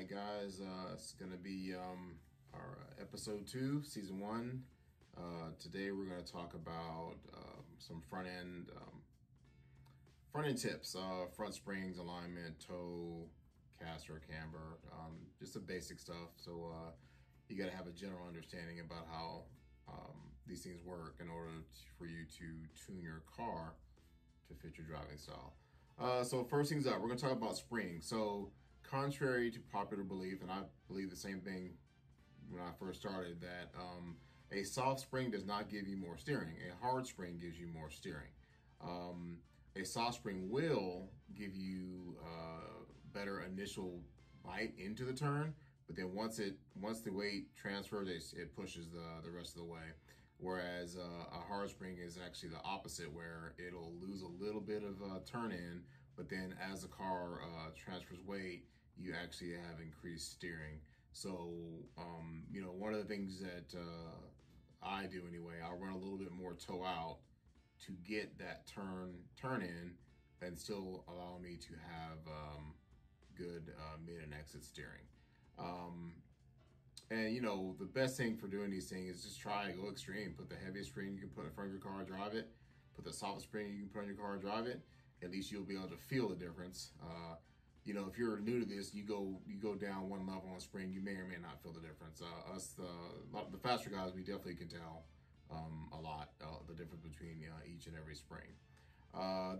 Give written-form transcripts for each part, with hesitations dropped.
right, guys, it's gonna be our episode 2, season 1. Today we're gonna talk about some front end tips, front springs, alignment, toe, caster, camber, just the basic stuff. So you got to have a general understanding about how these things work in order for you to tune your car to fit your driving style. So first things up, we're gonna talk about springs. So contrary to popular belief, and I believe the same thing when I first started, that a soft spring does not give you more steering. A hard spring gives you more steering. A soft spring will give you better initial bite into the turn, but then once the weight transfers, it pushes the rest of the way. Whereas a hard spring is actually the opposite, where it'll lose a little bit of turn in, but then as the car transfers weight, you actually have increased steering. So, one of the things that I do anyway, I'll run a little bit more toe out to get that turn in and still allow me to have good mid and exit steering. And the best thing for doing these things is just try, go extreme. Put the heaviest spring you can put in front of your car, drive it. Put the softest spring you can put on your car, drive it. At least you'll be able to feel the difference. If you're new to this, you go down one level on spring, you may or may not feel the difference. The faster guys, we definitely can tell a lot the difference between each and every spring.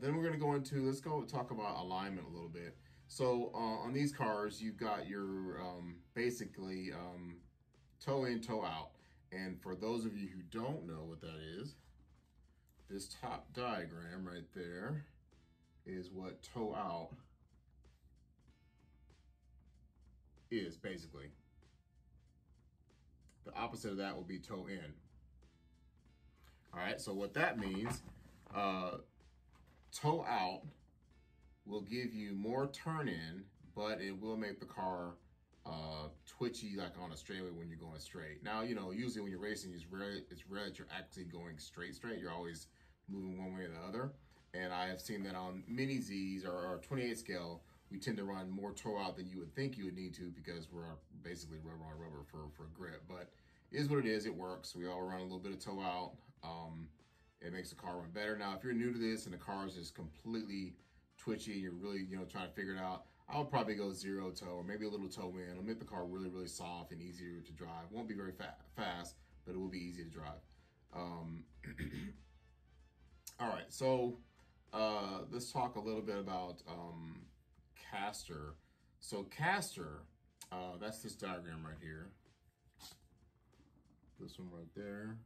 Then we're gonna let's go talk about alignment a little bit. So on these cars, you've got your basically toe in, toe out. And for those of you who don't know what that is, this top diagram right there is what toe out is, basically. The opposite of that will be toe in. All right, so what that means, toe out will give you more turn in, but it will make the car twitchy, like on a straightaway when you're going straight. Now, usually when you're racing, it's rare that you're actually going straight. You're always moving one way or the other. And I have seen that on mini Zs or 28 scale, we tend to run more toe out than you would think you would need to, because we're basically rubber on rubber for grip. But it is what it is, it works. We all run a little bit of toe out. It makes the car run better. Now, if you're new to this and the car is just completely twitchy, you're really trying to figure it out, I would probably go zero toe or maybe a little toe in. It'll make the car really, really soft and easier to drive. Won't be very fast, but it will be easy to drive. All right, so let's talk a little bit about caster. So caster, that's this diagram right here. This one right there.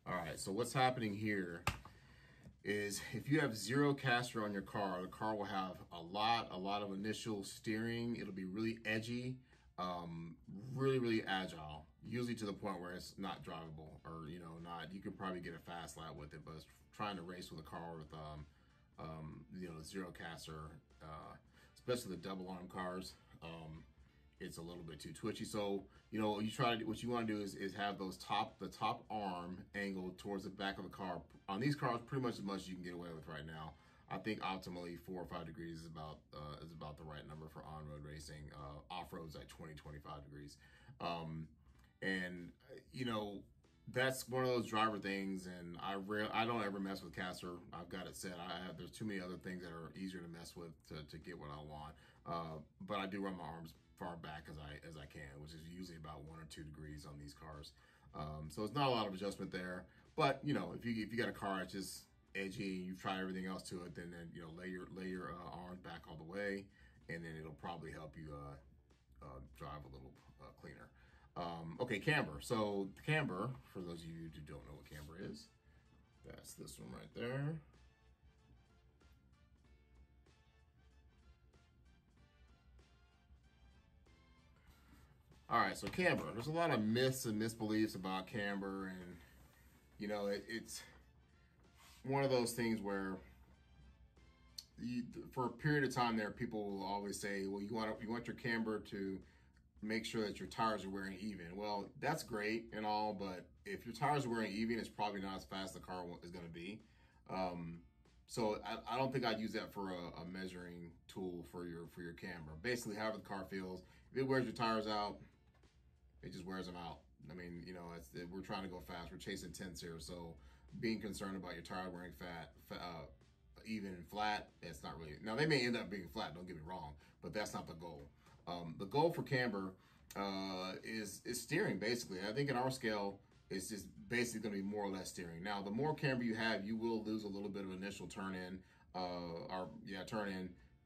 All right, so what's happening here is if you have zero caster on your car, the car will have a lot of initial steering. It'll be really edgy, really, really agile, usually to the point where it's not drivable, or you could probably get a fast lap with it, but trying to race with a car with zero caster, especially the double arm cars, it's a little bit too twitchy. So what you want to do is have the top arm angled towards the back of the car. On these cars, pretty much as much as you can get away with right now. I think optimally 4 or 5 degrees is about the right number for on-road racing. Off-road's like 20-25 degrees. That's one of those driver things, and I don't ever mess with caster. I've got it set. There's too many other things that are easier to mess with to get what I want. But I do run my arms far back as I can, which is usually about 1 or 2 degrees on these cars. So it's not a lot of adjustment there. But if you got a car that's just edgy, you've tried everything else to it, then lay your arms back all the way, and then it'll probably help you drive a little cleaner. Okay, camber. So camber, for those of you who don't know what camber is, that's this one right there. All right, so camber. There's a lot of myths and misbeliefs about camber, and it's one of those things where for a period of time there, people will always say, well, you want your camber to make sure that your tires are wearing even. Well, that's great and all, but if your tires are wearing even, it's probably not as fast as the car is going to be. So I don't think I'd use that for a measuring tool for your camber. Basically, however the car feels. If it wears your tires out, it just wears them out. I mean, you know, we're trying to go fast. We're chasing tenths here, so being concerned about your tire wearing even and flat, it's not really. Now they may end up being flat. Don't get me wrong, but that's not the goal. The goal for camber is steering basically. I think in our scale, it's just basically going to be more or less steering. Now, the more camber you have, you will lose a little bit of initial turn in,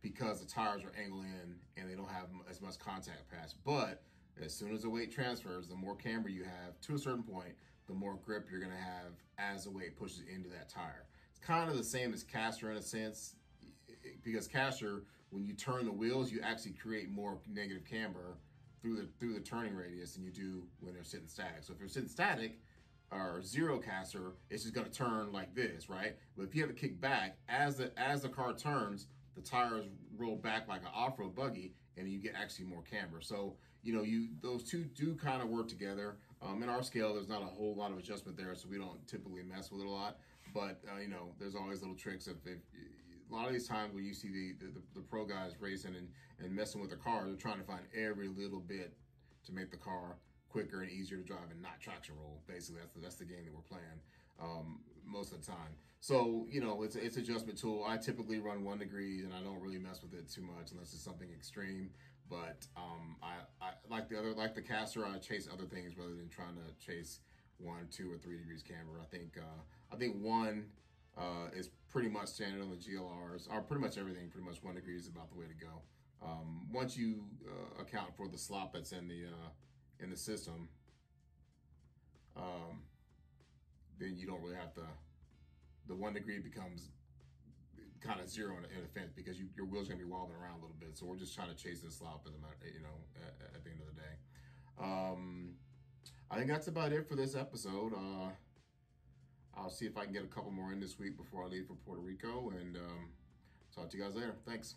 because the tires are angled in and they don't have as much contact pass. But as soon as the weight transfers, the more camber you have to a certain point, the more grip you're going to have as the weight pushes into that tire. It's kind of the same as caster in a sense, because caster, when you turn the wheels, you actually create more negative camber through the turning radius than you do when they're sitting static. So if you're sitting static or zero caster, it's just going to turn like this, right? But if you have to kick back as the car turns, the tires roll back like an off-road buggy, and you get actually more camber. So you know, those two do kind of work together. In our scale, there's not a whole lot of adjustment there, so we don't typically mess with it a lot. But you know, there's always little tricks. If a lot of these times when you see the pro guys racing and messing with the car, they're trying to find every little bit to make the car quicker and easier to drive and not traction roll. Basically, that's the game that we're playing most of the time. So you know, it's adjustment tool. I typically run 1 degree, and I don't really mess with it too much unless it's something extreme. But I like the caster. I chase other things rather than trying to chase 1, 2, or 3 degrees camber. I think 1 is pretty much standard on the GLRs, or pretty much everything. Pretty much 1 degree is about the way to go. Once you account for the slop that's in the system, then you don't really have to. The 1 degree becomes kind of zero in a fence because your wheel's gonna be wobbling around a little bit. So we're just trying to chase this slop at the end of the day. I think that's about it for this episode. I'll see if I can get a couple more in this week before I leave for Puerto Rico, and talk to you guys later. Thanks.